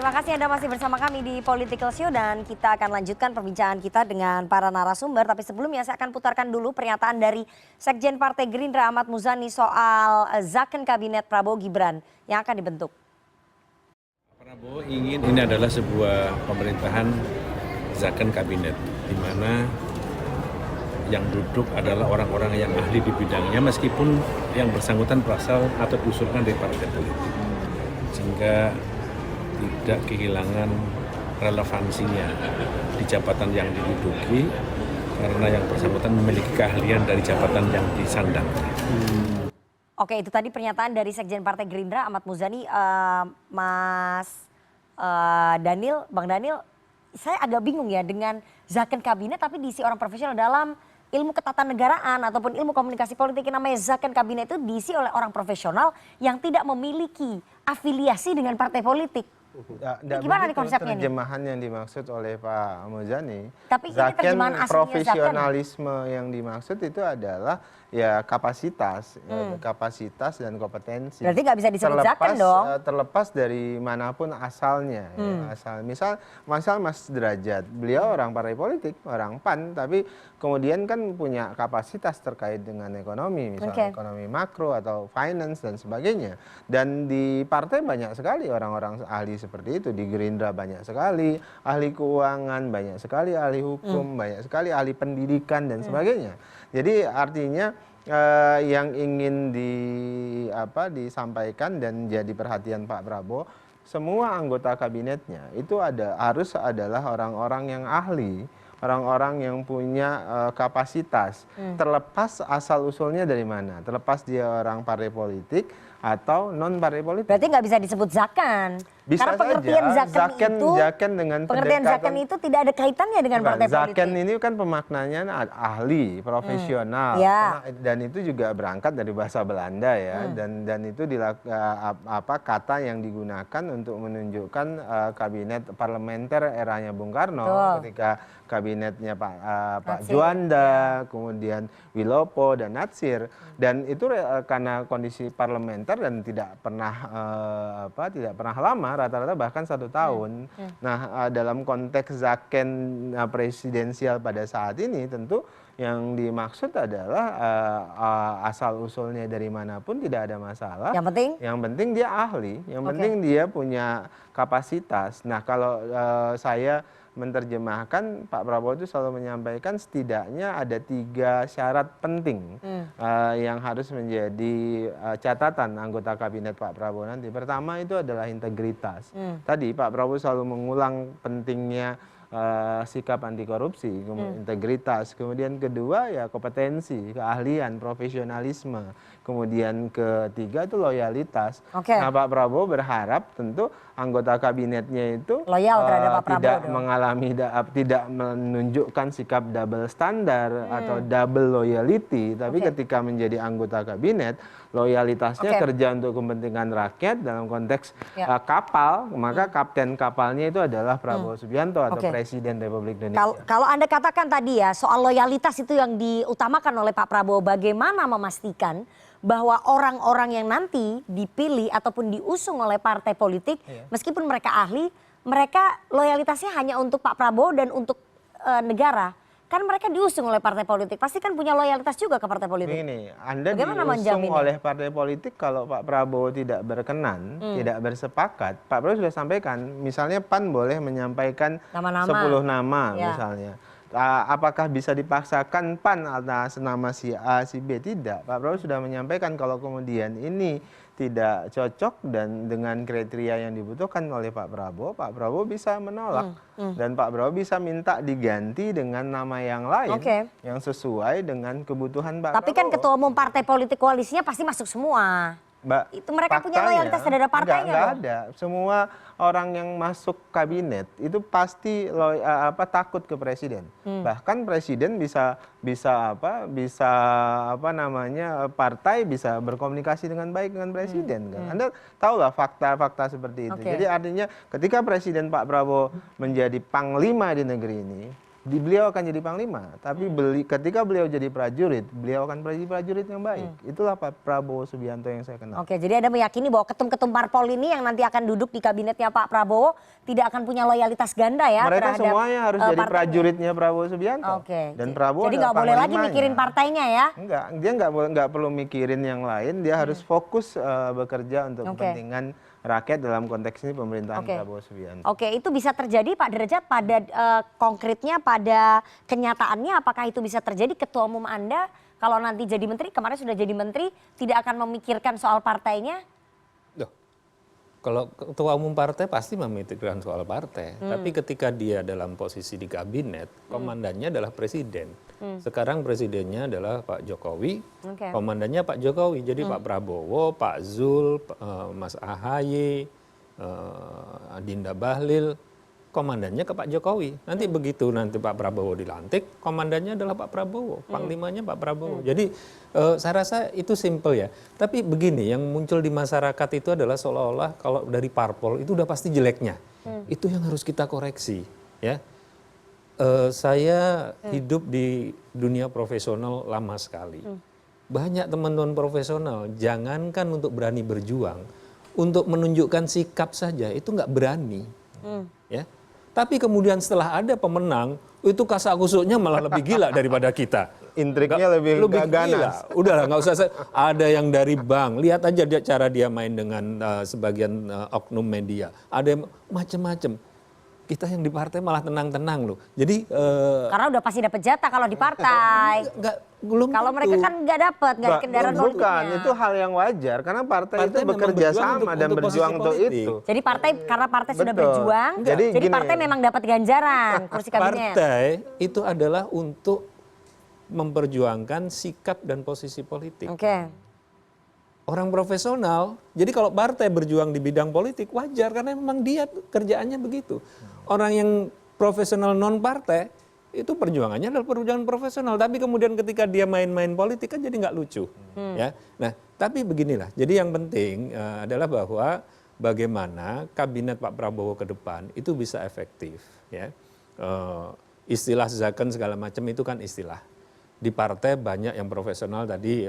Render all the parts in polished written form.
Terima kasih Anda masih bersama kami di Political Show dan kita akan lanjutkan perbincangan kita dengan para narasumber. Tapi sebelumnya saya akan putarkan dulu pernyataan dari Sekjen Partai Gerindra Ahmad Muzani soal zakon kabinet Prabowo Gibran yang akan dibentuk. Prabowo ingin ini adalah sebuah pemerintahan zakon kabinet di mana yang duduk adalah orang-orang yang ahli di bidangnya meskipun yang bersangkutan berasal atau diusulkan dari partai politik. Sehingga tidak kehilangan relevansinya di jabatan yang diduduki karena yang bersangkutan memiliki keahlian dari jabatan yang disandang. Oke, itu tadi pernyataan dari Sekjen Partai Gerindra Ahmad Muzani. Mas Daniel, Bang Daniel, saya agak bingung ya dengan zakon kabinet tapi diisi orang profesional dalam ilmu ketatanegaraan ataupun ilmu komunikasi politik yang namanya zakon kabinet itu diisi oleh orang profesional yang tidak memiliki afiliasi dengan partai politik. Gimana nih konsepnya terjemahan yang dimaksud oleh Pak Muzani. Tapi zakon profesionalisme yang dimaksud itu adalah ya kapasitas, kapasitas dan kompetensi. Berarti nggak bisa disebut zakon dong. Terlepas dari manapun asalnya. Ya, misal Mas Derajat, beliau orang partai politik, orang PAN, tapi kemudian kan punya kapasitas terkait dengan ekonomi, misalnya ekonomi makro atau finance dan sebagainya. Dan di partai banyak sekali orang-orang ahli seperti itu, di Gerindra banyak sekali ahli keuangan, banyak sekali ahli hukum, banyak sekali ahli pendidikan dan sebagainya. Jadi artinya yang ingin disampaikan dan jadi perhatian Pak Prabowo, semua anggota kabinetnya itu harus adalah orang-orang yang ahli, orang-orang yang punya kapasitas, terlepas asal usulnya dari mana, terlepas dia orang partai politik atau non partai politik. Berarti nggak bisa disebut zakon. Bisa karena pengertian zakon dengan pengertian zakon itu tidak ada kaitannya dengan partai politik. Zakon ini kan pemaknanya ahli, profesional, dan itu juga berangkat dari bahasa Belanda ya, dan itu kata yang digunakan untuk menunjukkan kabinet parlementer eranya Bung Karno ketika kabinetnya Pak Juanda, kemudian Wilopo dan Natsir, dan itu karena kondisi parlementer dan tidak pernah lama, rata-rata bahkan 1 tahun. Nah, dalam konteks zakon presidensial pada saat ini tentu yang dimaksud adalah asal usulnya dari manapun tidak ada masalah. Yang penting dia ahli, yang penting dia punya kapasitas. Nah, kalau saya menerjemahkan, Pak Prabowo itu selalu menyampaikan setidaknya ada 3 syarat penting yang harus menjadi catatan anggota kabinet Pak Prabowo nanti. Pertama itu adalah integritas. Tadi Pak Prabowo selalu mengulang pentingnya sikap anti korupsi, integritas. Kemudian kedua ya kompetensi, keahlian, profesionalisme. Kemudian ketiga itu loyalitas. Nah, Pak Prabowo berharap tentu anggota kabinetnya itu loyal terhadap Pak Prabowo, tidak menunjukkan sikap double standar atau double loyalty, tapi ketika menjadi anggota kabinet loyalitasnya kerja untuk kepentingan rakyat dalam konteks kapal, maka kapten kapalnya itu adalah Prabowo Subianto atau Presiden Republik Indonesia. Kalau Anda katakan tadi ya soal loyalitas itu yang diutamakan oleh Pak Prabowo, bagaimana memastikan bahwa orang-orang yang nanti dipilih ataupun diusung oleh partai politik, meskipun mereka ahli, mereka loyalitasnya hanya untuk Pak Prabowo dan untuk negara. Kan mereka diusung oleh partai politik, pasti kan punya loyalitas juga ke partai politik. Begini, Anda diusung oleh partai politik kalau Pak Prabowo tidak berkenan, tidak bersepakat, Pak Prabowo sudah sampaikan, misalnya PAN boleh menyampaikan 10 nama misalnya. Apakah bisa dipaksakan PAN atas nama si A, si B? Tidak. Pak Prabowo sudah menyampaikan kalau kemudian ini tidak cocok dan dengan kriteria yang dibutuhkan oleh Pak Prabowo bisa menolak. Dan Pak Prabowo bisa minta diganti dengan nama yang lain yang sesuai dengan kebutuhan Pak Prabowo. Tapi kan ketua umum partai politik koalisinya pasti masuk semua. Itu mereka punya loyalitas terhadap partainya. Enggak ada. Semua orang yang masuk kabinet itu pasti takut ke presiden. Bahkan presiden bisa partai bisa berkomunikasi dengan baik dengan presiden kan. Anda tahulah fakta-fakta seperti itu. Jadi artinya ketika presiden Pak Prabowo menjadi panglima di negeri ini, beliau akan jadi panglima, tapi ketika beliau jadi prajurit, beliau akan jadi prajurit yang baik. Itulah Pak Prabowo Subianto yang saya kenal. Oke, jadi Anda meyakini bahwa ketum-ketum parpol ini yang nanti akan duduk di kabinetnya Pak Prabowo tidak akan punya loyalitas ganda ya Mereka terhadap semuanya harus jadi partainya? prajuritnya Prabowo Subianto. Oke. Dan Prabowo jadi adalah nggak boleh lagi panglimanya. mikirin partainya ya? Enggak, dia nggak perlu mikirin yang lain, dia harus fokus bekerja untuk kepentingan rakyat, dalam konteks ini pemerintahan Prabowo Subianto. Oke, itu bisa terjadi Pak Derajat pada konkretnya, pada kenyataannya apakah itu bisa terjadi? Ketua umum Anda kalau nanti jadi menteri, kemarin sudah jadi menteri, tidak akan memikirkan soal partainya? Loh, kalau ketua umum partai pasti memikirkan soal partai, tapi ketika dia dalam posisi di kabinet, komandannya adalah presiden. Sekarang presidennya adalah Pak Jokowi, komandannya Pak Jokowi. Jadi Pak Prabowo, Pak Zul, Mas Ahaye, Dinda Bahlil, komandannya ke Pak Jokowi. Nanti begitu nanti Pak Prabowo dilantik, komandannya adalah Pak Prabowo, panglimanya Pak Prabowo. Jadi saya rasa itu simple ya. Tapi begini, yang muncul di masyarakat itu adalah seolah-olah kalau dari parpol itu udah pasti jeleknya. Itu yang harus kita koreksi, ya. Saya hidup di dunia profesional lama sekali. Banyak teman-teman profesional, jangankan untuk berani berjuang, untuk menunjukkan sikap saja itu nggak berani, ya. Tapi kemudian setelah ada pemenang, itu kasak-kusuknya malah lebih gila daripada kita. Intriknya lebih ganas. Gila. Udahlah, nggak usah. Ada yang dari bank, lihat aja dia cara dia main dengan sebagian oknum media. Ada yang macem-macem. Kita yang di partai malah tenang-tenang loh. Jadi Karena udah pasti dapat jatah kalau di partai. Belum Kalau tentu. mereka kan nggak dapat, nggak kendaraan Bukan, politiknya. itu hal yang wajar karena partai itu memang bekerja berjuang sama dan untuk berjuang posisi untuk politik. itu. Jadi partai karena partai sudah Betul. berjuang, Jadi jadi gini. partai memang dapat ganjaran kursi kabinet. Partai itu adalah untuk memperjuangkan sikap dan posisi politik. Oke. Orang profesional, jadi kalau partai berjuang di bidang politik wajar karena memang dia kerjaannya begitu. Orang yang profesional non partai itu perjuangannya adalah perjuangan profesional, tapi kemudian ketika dia main-main politik kan jadi nggak lucu, ya. Nah, tapi beginilah. Jadi yang penting adalah bahwa bagaimana kabinet Pak Prabowo ke depan itu bisa efektif, ya. Istilah zakon segala macam itu kan istilah. Di partai banyak yang profesional tadi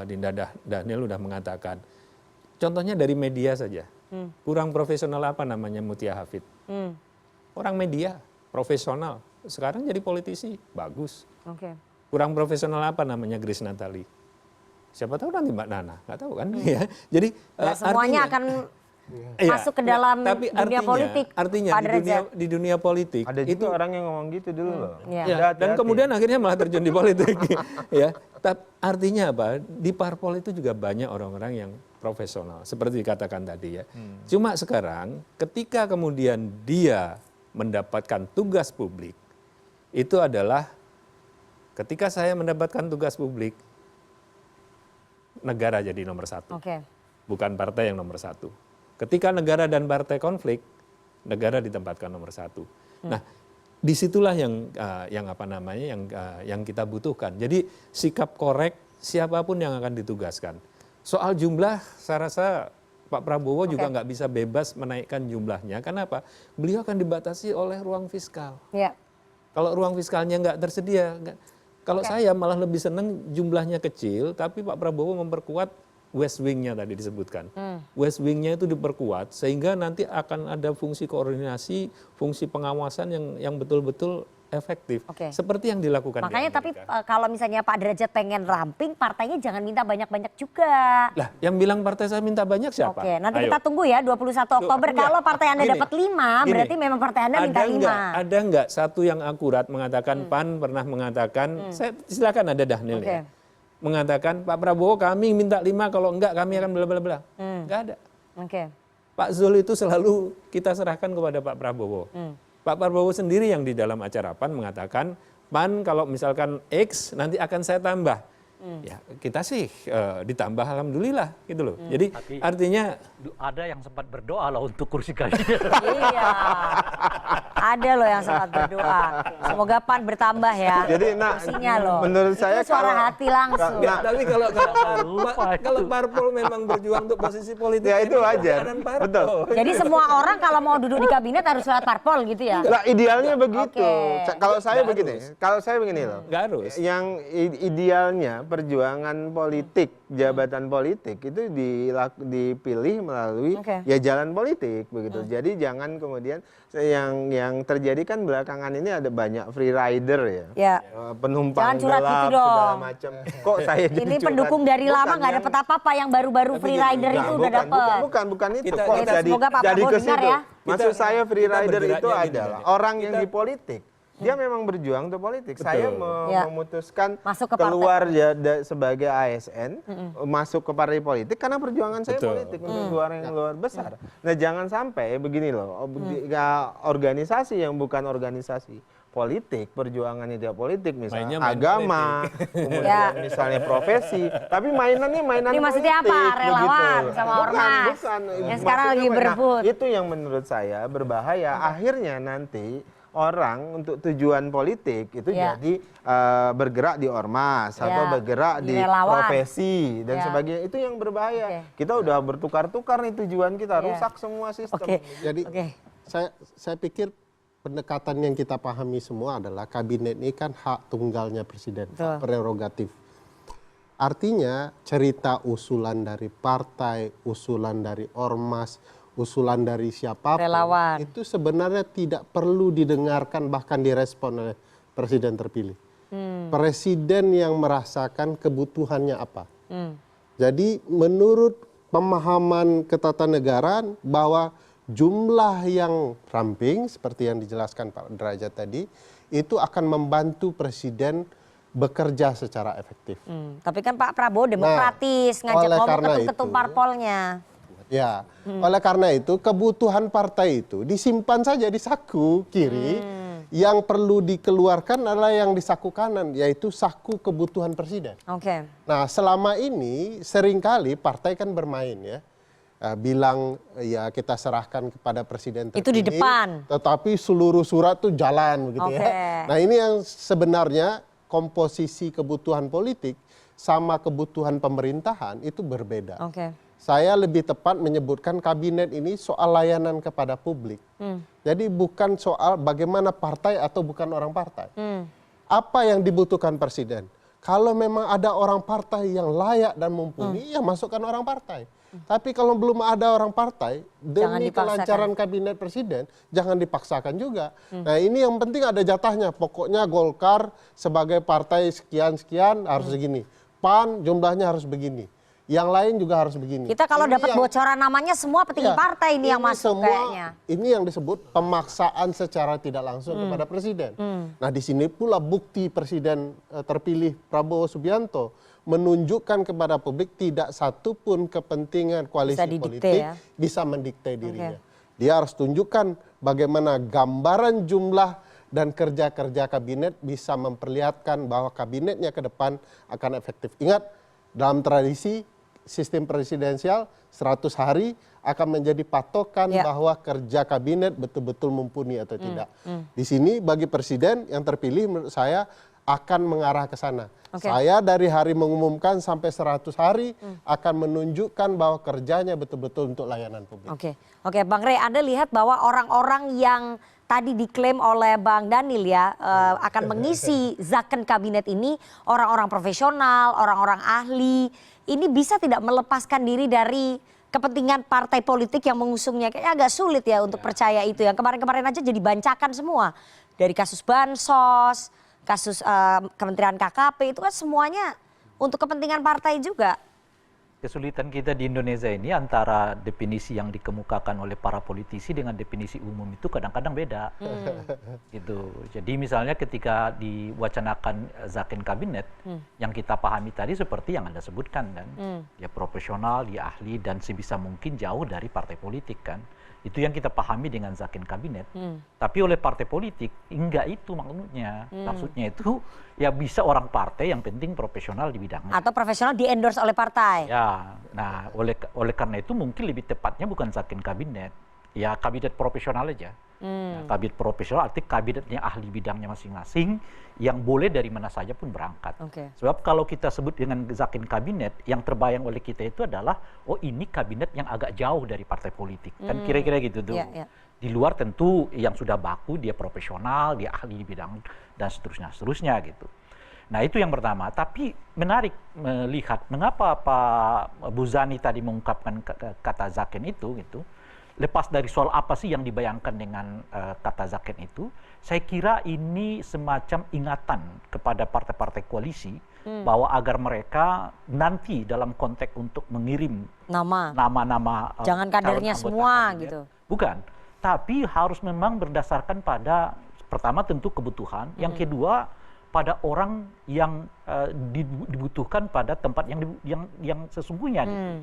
Dinda Daniel udah mengatakan. Contohnya dari media saja. Kurang profesional apa namanya Mutia Hafid? Orang media profesional. Sekarang jadi politisi, bagus. Oke. Kurang profesional apa namanya Grace Natali? Siapa tahu nanti Mbak Nana, nggak tahu kan? Ya. Jadi Nggak semuanya akan masuk ke dalam tapi dunia politik. Artinya Pak Derajat. di dunia politik Ada itu juga orang yang ngomong gitu dulu loh. Iya. ya, dan kemudian akhirnya malah terjun di politik, ya. Artinya apa? Di parpol itu juga banyak orang-orang yang profesional, seperti dikatakan tadi ya. Cuma sekarang, ketika kemudian dia mendapatkan tugas publik, itu adalah ketika saya mendapatkan tugas publik, negara jadi nomor satu, bukan partai yang nomor satu. Ketika negara dan partai konflik, negara ditempatkan nomor satu. Nah, disitulah yang kita butuhkan. Jadi sikap korek siapapun yang akan ditugaskan. Soal jumlah, saya rasa Pak Prabowo juga nggak bisa bebas menaikkan jumlahnya. Kenapa? Beliau akan dibatasi oleh ruang fiskal. Ya. Kalau ruang fiskalnya nggak tersedia, kalau saya malah lebih senang jumlahnya kecil, tapi Pak Prabowo memperkuat West Wing-nya tadi disebutkan. West Wing-nya itu diperkuat sehingga nanti akan ada fungsi koordinasi, fungsi pengawasan yang betul-betul efektif. Seperti yang dilakukan Makanya di tapi Amerika. kalau misalnya Pak Derajat pengen ramping, partainya jangan minta banyak-banyak juga. Lah, yang bilang partai saya minta banyak siapa? Oke, nanti Ayo. kita tunggu ya 21 Oktober. Kalau partai Anda Gini, dapat 5, berarti memang partai Anda minta 5. Ada nggak satu yang akurat mengatakan PAN pernah mengatakan, saya silakan ada Dhanil ya. Mengatakan Pak Prabowo kami minta 5, kalau enggak kami akan bla bla bla. Enggak ada. Pak Zul itu selalu kita serahkan kepada Pak Prabowo. Pak Prabowo sendiri yang di dalam acara PAN mengatakan, PAN kalau misalkan X nanti akan saya tambah. Ya kita sih ditambah alhamdulillah gitu loh. Jadi tapi artinya ada yang sempat berdoa lah untuk kursi kabinet. Iya. Ada loh yang sangat berdoa. Semoga PAN bertambah ya. Jadi kursinya loh. menurut saya itu suara hati langsung. Tapi kalau parpol memang berjuang untuk posisi politik, ya itu wajar. Betul. Jadi semua orang kalau mau duduk di kabinet harus lewat parpol gitu ya? Lah idealnya begitu. Oke. Kalau saya begini loh. Nggak harus. Yang idealnya perjuangan politik, jabatan politik itu dipilih melalui ya jalan politik begitu. Jadi jangan kemudian yang terjadi kan belakangan ini ada banyak free rider ya. Penumpang Jangan curhat gelap gitu dong. segala macam. Kok saya jadi Ini curhat? pendukung dari lama Bukan nggak yang- dapet apa-apa, yang baru-baru free rider itu udah dapet. Bukan itu. Kita- Kok kita- jadi semoga Pak jadi Prabowo ke dengar situ. ya. Maksud saya free kita rider itu bergeraknya gini adalah aja. orang yang di politik. Dia memang berjuang untuk politik. Saya Ya. memutuskan Masuk ke partai. keluar sebagai ASN, masuk ke partai politik karena perjuangan saya Betul. politik untuk luar yang luar besar. Nah, jangan sampai begini loh, organisasi yang bukan organisasi politik, perjuangannya tidak politik, misalnya Mainnya main agama, kemudian misalnya profesi, tapi mainannya mainan Ini maksudnya apa? politik, Relawan begitu. sama ormas. Bukan. Yang sekarang lagi Maksudnya, berebut. itu yang menurut saya berbahaya. Akhirnya nanti orang untuk tujuan politik itu jadi bergerak di ormas atau bergerak di di relawan. profesi dan sebagainya. Itu yang berbahaya. Kita udah bertukar-tukar nih tujuan kita, rusak semua sistem. Jadi saya pikir pendekatan yang kita pahami semua adalah kabinet ini kan hak tunggalnya presiden, hak prerogatif. Artinya cerita usulan dari partai, usulan dari ormas, usulan dari siapapun Relawan. itu sebenarnya tidak perlu didengarkan bahkan direspon oleh presiden terpilih. Presiden yang merasakan kebutuhannya apa. Jadi menurut pemahaman ketatanegaraan bahwa jumlah yang ramping seperti yang dijelaskan Pak Derajat tadi itu akan membantu presiden bekerja secara efektif. Tapi kan Pak Prabowo demokratis, ngajak oleh ngomong karena ketum-ketum itu- parpolnya. Ya, oleh karena itu kebutuhan partai itu disimpan saja di saku kiri. Yang perlu dikeluarkan adalah yang di saku kanan, yaitu saku kebutuhan presiden. Oke. Nah, selama ini seringkali partai kan bermain ya. Bilang ya kita serahkan kepada presiden terpilih. Itu di depan. Tetapi seluruh surat tuh jalan begitu Oke. ya. Nah, ini yang sebenarnya komposisi kebutuhan politik sama kebutuhan pemerintahan itu berbeda. Oke. Saya lebih tepat menyebutkan kabinet ini soal layanan kepada publik. Jadi bukan soal bagaimana partai atau bukan orang partai. Apa yang dibutuhkan presiden? Kalau memang ada orang partai yang layak dan mumpuni, ya masukkan orang partai. Tapi kalau belum ada orang partai, Jangan demi dipaksakan. kelancaran kabinet presiden, jangan dipaksakan juga. Nah, ini yang penting ada jatahnya. Pokoknya Golkar sebagai partai sekian-sekian harus segini. PAN jumlahnya harus begini. Yang lain juga harus begini. Kita kalau Ini dapat yang- bocoran namanya semua petinggi Ya, partai ini yang masuk semua, kayaknya. Ini yang disebut pemaksaan secara tidak langsung kepada presiden. Nah, di sini pula bukti presiden terpilih Prabowo Subianto menunjukkan kepada publik tidak satu pun kepentingan koalisi Bisa didikte politik ya. bisa mendikte dirinya. Dia harus tunjukkan bagaimana gambaran jumlah dan kerja-kerja kabinet bisa memperlihatkan bahwa kabinetnya ke depan akan efektif. Ingat, dalam tradisi sistem presidensial 100 hari akan menjadi patokan bahwa kerja kabinet betul-betul mumpuni atau tidak. Di sini bagi presiden yang terpilih menurut saya akan mengarah ke sana. Saya dari hari mengumumkan sampai 100 hari akan menunjukkan bahwa kerjanya betul-betul untuk layanan publik. Oke, Bang Rey, Anda lihat bahwa orang-orang yang tadi diklaim oleh Bang Daniel ya akan mengisi zakon kabinet ini orang-orang profesional, orang-orang ahli. Ini bisa tidak melepaskan diri dari kepentingan partai politik yang mengusungnya? Kayaknya agak sulit ya untuk percaya itu. Yang kemarin-kemarin aja jadi bancakan semua. Dari kasus Bansos, kasus Kementerian KKP, itu kan semuanya untuk kepentingan partai juga. Kesulitan kita di Indonesia ini antara definisi yang dikemukakan oleh para politisi dengan definisi umum itu kadang-kadang beda. Gitu. Jadi misalnya ketika diwacanakan zakon kabinet, yang kita pahami tadi seperti yang Anda sebutkan kan, dia profesional, dia ahli dan sebisa mungkin jauh dari partai politik kan. Itu yang kita pahami dengan zakon kabinet. Tapi oleh partai politik enggak itu maksudnya. Maksudnya itu ya bisa orang partai yang penting profesional di bidangnya. Atau profesional di-endorse oleh partai. Ya, nah oleh karena itu mungkin lebih tepatnya bukan zakon kabinet, ya kabinet profesional aja. Nah, kabinet profesional artinya kabinetnya ahli bidangnya masing-masing yang boleh dari mana saja pun berangkat. Sebab kalau kita sebut dengan zaken kabinet, yang terbayang oleh kita itu adalah oh ini kabinet yang agak jauh dari partai politik. Kan kira-kira gitu tuh. Di luar tentu yang sudah baku dia profesional, dia ahli di bidang dan seterusnya gitu. Nah itu yang pertama. Tapi menarik melihat mengapa Pak Muzani tadi mengungkapkan kata zaken itu gitu. Lepas dari soal apa sih yang dibayangkan dengan kata zaken itu, saya kira ini semacam ingatan kepada partai-partai koalisi bahwa agar mereka nanti dalam konteks untuk mengirim nama-nama jangan kadernya semua kabinet, gitu. Bukan, tapi harus memang berdasarkan pada pertama tentu kebutuhan, yang kedua pada orang yang dibutuhkan pada tempat yang sesungguhnya gitu.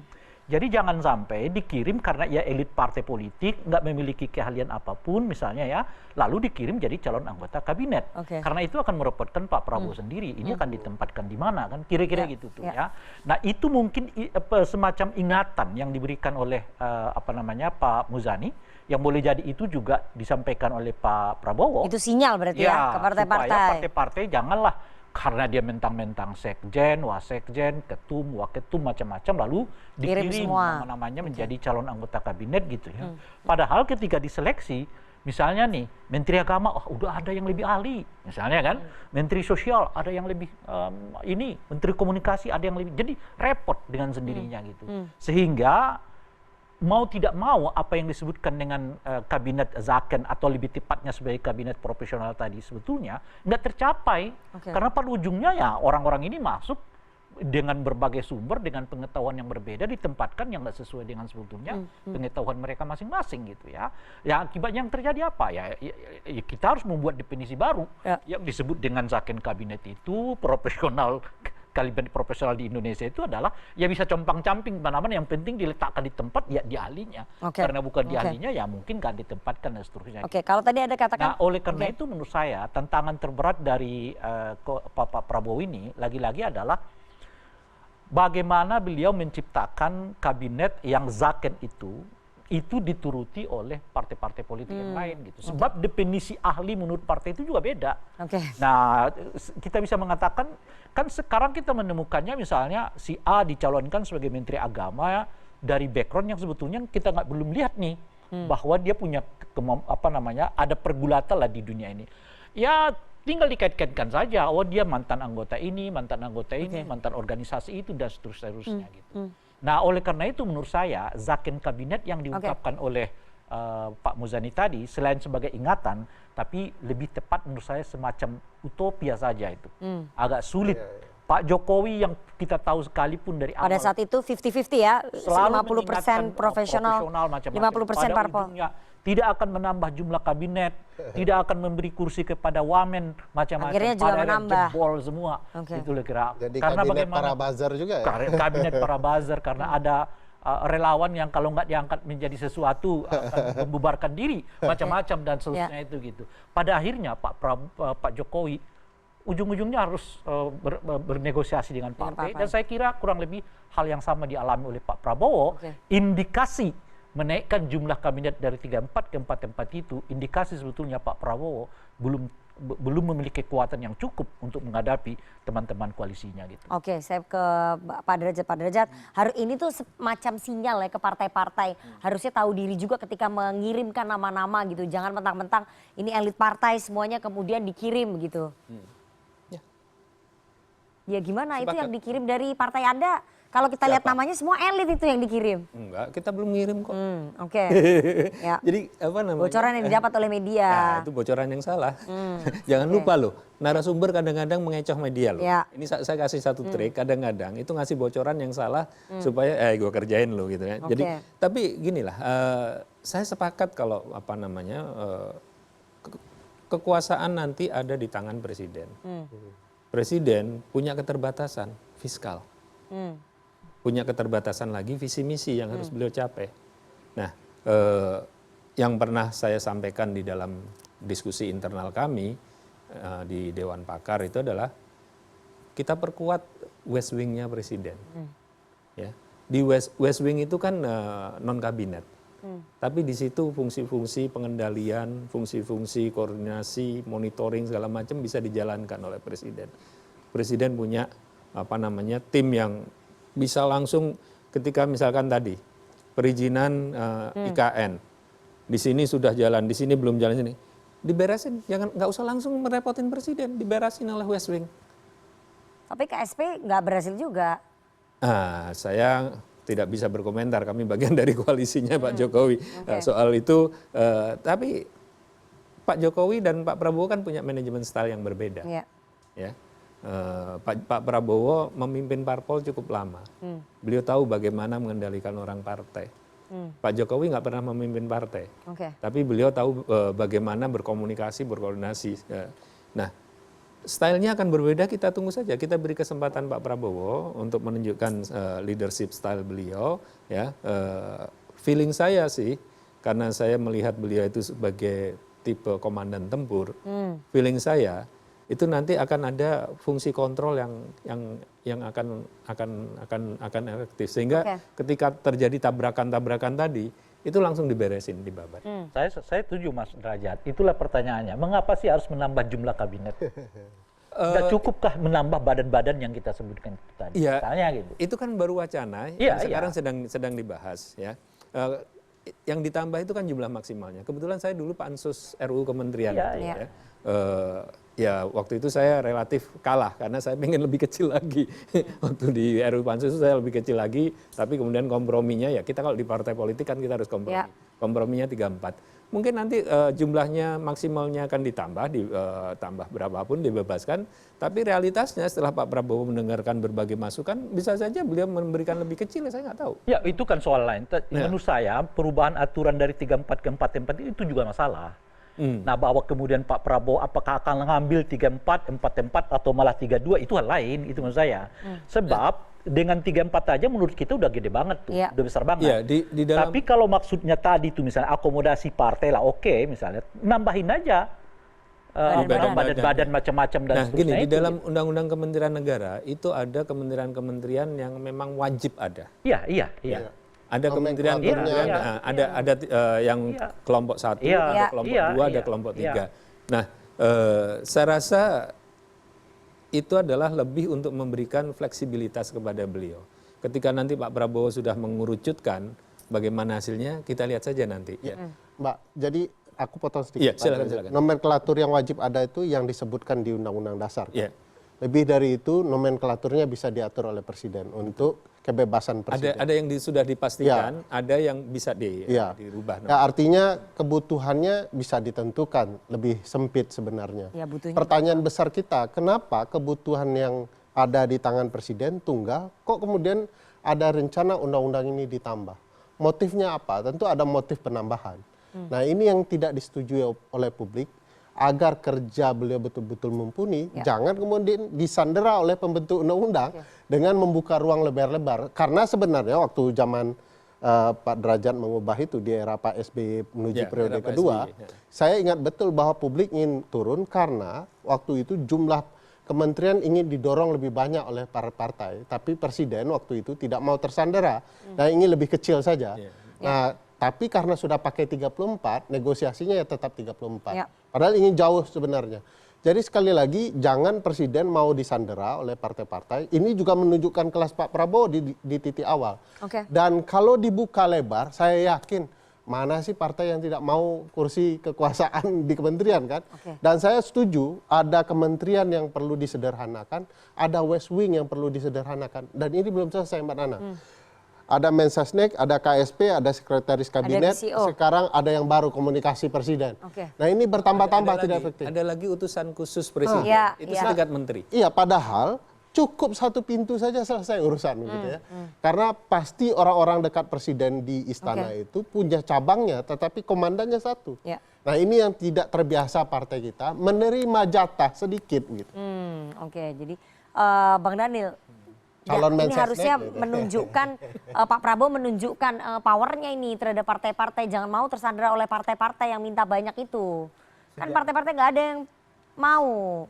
Jadi jangan sampai dikirim karena ya elit partai politik nggak memiliki keahlian apapun misalnya ya, lalu dikirim jadi calon anggota kabinet. Karena itu akan merepotkan Pak Prabowo sendiri. Ini akan ditempatkan di mana kan? Kira-kira gitu tuh ya. Nah itu mungkin semacam ingatan yang diberikan oleh Pak Muzani, yang boleh jadi itu juga disampaikan oleh Pak Prabowo. Itu sinyal berarti ya ke partai-partai. Supaya partai-partai janganlah karena dia mentang-mentang sekjen, wasekjen, ketum, waketum macam-macam lalu dikirim nama-namanya menjadi calon anggota kabinet gitu ya. Padahal ketika diseleksi misalnya nih Menteri Agama udah ada yang lebih ahli misalnya kan, Menteri Sosial ada yang lebih Menteri Komunikasi ada yang lebih, jadi repot dengan sendirinya gitu. Sehingga mau tidak mau apa yang disebutkan dengan kabinet zaken atau lebih tepatnya sebagai kabinet profesional tadi sebetulnya nggak tercapai. Karena pada ujungnya ya orang-orang ini masuk dengan berbagai sumber dengan pengetahuan yang berbeda ditempatkan yang nggak sesuai dengan sebetulnya pengetahuan mereka masing-masing gitu ya. Ya akibatnya yang terjadi apa ya kita harus membuat definisi baru yang disebut dengan zaken kabinet itu profesional. Kabinet profesional di Indonesia itu adalah ya bisa compang-camping mana-mana, yang penting diletakkan di tempat ya di ahlinya. Karena bukan di ahlinya ya mungkin kan ditempatkan dan seterusnya. Kalau tadi ada katakan. Nah oleh karena itu menurut saya tantangan terberat dari Pak Prabowo ini lagi-lagi adalah bagaimana beliau menciptakan kabinet yang zaken itu dituruti oleh partai-partai politik yang lain gitu. Sebab definisi ahli menurut partai itu juga beda. Nah, kita bisa mengatakan kan sekarang kita menemukannya misalnya si A dicalonkan sebagai Menteri Agama ya, dari background yang sebetulnya kita belum lihat nih bahwa dia punya ada pergulatan lah di dunia ini. Ya tinggal dikait-kaitkan saja, dia mantan anggota ini, mantan organisasi itu dan seterusnya gitu. Nah oleh karena itu menurut saya zaken kabinet yang diungkapkan oleh Pak Muzani tadi selain sebagai ingatan tapi lebih tepat menurut saya semacam utopia saja itu. Agak sulit. Pak Jokowi yang kita tahu sekalipun dari awal. Pada saat itu 50-50 ya, 50% profesional, 50% parpol. Tidak akan menambah jumlah kabinet, tidak akan memberi kursi kepada wamen macam-macam. Akhirnya juga menambah. Jebol semua. Itu kira. Jadi karena kabinet para buzzer juga ya? Kabinet para buzzer karena ada relawan yang kalau nggak diangkat menjadi sesuatu akan membubarkan diri macam-macam dan seterusnya itu gitu. Pada akhirnya Pak Jokowi ujung-ujungnya harus bernegosiasi dengan partai dan saya kira kurang lebih hal yang sama dialami oleh Pak Prabowo. Indikasi menaikkan jumlah kabinet dari 34 ke 44 itu indikasi sebetulnya Pak Prabowo belum memiliki kekuatan yang cukup untuk menghadapi teman-teman koalisinya gitu. Saya ke Pak Derajat. Hari ini tuh semacam sinyal ya ke partai-partai. Harusnya tahu diri juga ketika mengirimkan nama-nama gitu. Jangan mentang-mentang ini elit partai semuanya kemudian dikirim gitu. Ya gimana itu yang dikirim dari partai Anda? Kalau kita lihat namanya semua elit itu yang dikirim. Enggak, kita belum ngirim kok. Jadi bocoran yang didapat oleh media. Nah, itu bocoran yang salah. Jangan lupa loh, narasumber kadang-kadang mengecoh media loh. Ini saya kasih satu trik, kadang-kadang itu ngasih bocoran yang salah supaya gue kerjain lo gitu kan. Jadi tapi ginilah, saya sepakat kalau kekuasaan nanti ada di tangan presiden. Presiden punya keterbatasan fiskal. Punya keterbatasan lagi visi misi yang harus beliau capai. Nah, yang pernah saya sampaikan di dalam diskusi internal kami di Dewan Pakar itu adalah kita perkuat West Wing-nya presiden. Ya, di West Wing itu kan non kabinet. Tapi di situ fungsi-fungsi pengendalian, fungsi-fungsi koordinasi, monitoring segala macam bisa dijalankan oleh presiden. Presiden punya tim yang bisa langsung ketika misalkan tadi perizinan IKN di sini sudah jalan, di sini belum jalan, sini diberesin, nggak usah langsung merepotin presiden, diberesin oleh West Wing. Tapi KSP nggak berhasil juga. Saya tidak bisa berkomentar, kami bagian dari koalisinya Pak Jokowi soal itu. Tapi Pak Jokowi dan Pak Prabowo kan punya manajemen style yang berbeda. Ya. Ya. Pak Prabowo memimpin parpol cukup lama. Beliau tahu bagaimana mengendalikan orang partai. Pak Jokowi nggak pernah memimpin partai. Tapi beliau tahu bagaimana berkomunikasi, berkoordinasi. Nah, stylenya akan berbeda, kita tunggu saja. Kita beri kesempatan Pak Prabowo untuk menunjukkan leadership style beliau. Ya, feeling saya sih, karena saya melihat beliau itu sebagai tipe komandan tempur. Feeling saya itu nanti akan ada fungsi kontrol yang akan efektif. Sehingga ketika terjadi tabrakan-tabrakan tadi, itu langsung diberesin, dibabat. Saya setuju Mas Derajat. Itulah pertanyaannya. Mengapa sih harus menambah jumlah kabinet? Nggak cukupkah menambah badan-badan yang kita sebutkan itu tadi? Iya, Misalnya gitu. itu kan baru wacana. Iya, Yang sekarang sedang dibahas. Ya. Yang ditambah itu kan jumlah maksimalnya. Kebetulan saya dulu Pansus RUU Kementerian. Iya. Ya waktu itu saya relatif kalah karena saya pengen lebih kecil lagi. Waktu di RUU Pansus saya lebih kecil lagi, tapi kemudian komprominya ya kita kalau di partai politik kan kita harus kompromi. Komprominya 34. Mungkin nanti jumlahnya maksimalnya akan ditambah, tambah berapapun dibebaskan. Tapi realitasnya setelah Pak Prabowo mendengarkan berbagai masukan, bisa saja beliau memberikan lebih kecil, saya nggak tahu. Ya itu kan soal lain. Menurut saya perubahan aturan dari 34 ke 44 itu juga masalah. Nah bahwa kemudian Pak Prabowo apakah akan mengambil 34, 44 atau malah 32 itu hal lain, itu menurut saya. Sebab dengan 34 aja menurut kita udah gede banget tuh, udah besar banget. Ya, di dalam... Tapi kalau maksudnya tadi tuh misalnya akomodasi partai lah oke misalnya, nambahin aja badan-badan macam-macam dan seterusnya. Di dalam Undang-Undang Kementerian Negara itu ada kementerian-kementerian yang memang wajib ada. Iya. Ada kementerian-kementerian, ada yang kelompok 1, ada kelompok 2, ada kelompok 3. Nah, saya rasa itu adalah lebih untuk memberikan fleksibilitas kepada beliau. Ketika nanti Pak Prabowo sudah mengerucutkan bagaimana hasilnya, kita lihat saja nanti. Mbak, jadi aku potong sedikit. Silakan. Nomenklatur yang wajib ada itu yang disebutkan di Undang-Undang Dasar. Lebih dari itu, nomenklaturnya bisa diatur oleh Presiden untuk kebebasan Presiden. Ada yang sudah dipastikan, ada yang bisa dirubah. Ya, artinya kebutuhannya bisa ditentukan, lebih sempit sebenarnya. Pertanyaan besar kita, kenapa kebutuhan yang ada di tangan Presiden tunggal, kok kemudian ada rencana undang-undang ini ditambah? Motifnya apa? Tentu ada motif penambahan. Nah ini yang tidak disetujui oleh publik. Agar kerja beliau betul-betul mumpuni, jangan kemudian disandera oleh pembentuk undang-undang dengan membuka ruang lebar-lebar. Karena sebenarnya waktu zaman Pak Derajat mengubah itu di era Pak SBY menuju periode kedua, saya ingat betul bahwa publik ingin turun karena waktu itu jumlah kementerian ingin didorong lebih banyak oleh para partai. Tapi Presiden waktu itu tidak mau tersandera, dan ingin lebih kecil saja. Nah, tapi karena sudah pakai 34, negosiasinya ya tetap 34. Padahal ingin jauh sebenarnya. Jadi sekali lagi, jangan Presiden mau disandera oleh partai-partai. Ini juga menunjukkan kelas Pak Prabowo di titik awal. Dan kalau dibuka lebar, saya yakin mana sih partai yang tidak mau kursi kekuasaan di kementerian kan? Dan saya setuju ada kementerian yang perlu disederhanakan, ada West Wing yang perlu disederhanakan. Dan ini belum selesai Mbak Nana. Ada Mensesnek, ada KSP, ada Sekretaris Kabinet, sekarang ada yang baru komunikasi Presiden. Nah ini bertambah-tambah tidak efektif. Ada lagi utusan khusus Presiden, itu setingkat menteri. Iya, padahal cukup satu pintu saja selesai urusan gitu ya. Karena pasti orang-orang dekat Presiden di istana itu punya cabangnya, tetapi komandannya satu. Nah ini yang tidak terbiasa partai kita, menerima jatah sedikit gitu. Jadi Bang Daniel, ini harusnya menunjukkan Pak Prabowo menunjukkan powernya ini terhadap partai-partai, jangan mau tersandera oleh partai-partai yang minta banyak itu. Kan partai-partai nggak ada yang mau.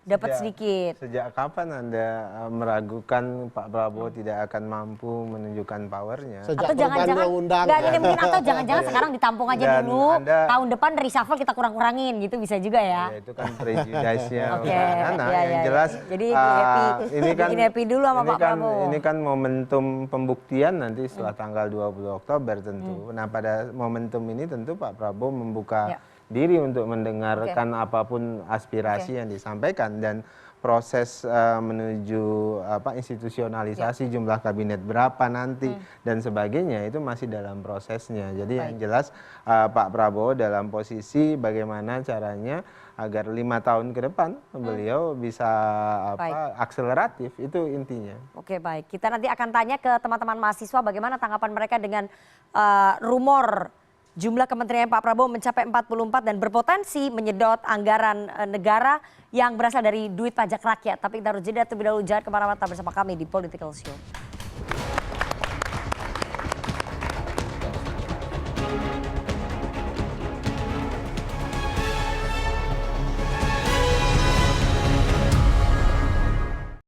dapat sedikit. Sejak kapan Anda meragukan Pak Prabowo tidak akan mampu menunjukkan powernya? Sejak Atau jangan-jangan berubahnya undang. nggak gini mungkin, atau jangan-jangan sekarang ditampung aja Dan dulu, Anda- tahun depan reshuffle kita kurang-kurangin gitu, bisa juga ya. Ya, itu kan prejudice-nya Oke, Mbak Nana. ya, Yang ya, jelas ya. Jadi bikin happy dulu sama Pak Prabowo. Ini kan momentum pembuktian nanti setelah tanggal 20 Oktober tentu. Nah, pada momentum ini tentu Pak Prabowo membuka Ya. diri untuk mendengarkan apapun aspirasi yang disampaikan, dan proses menuju institusionalisasi jumlah kabinet berapa nanti dan sebagainya itu masih dalam prosesnya. Jadi yang jelas Pak Prabowo dalam posisi bagaimana caranya agar 5 tahun ke depan beliau bisa akseleratif, itu intinya. Oke, baik. Kita nanti akan tanya ke teman-teman mahasiswa bagaimana tanggapan mereka dengan rumor jumlah kementerian Pak Prabowo mencapai 44 dan berpotensi menyedot anggaran negara yang berasal dari duit pajak rakyat. Tapi kita harus jeda terlebih dahulu, jangan kemana-mana, bersama kami di Political Show.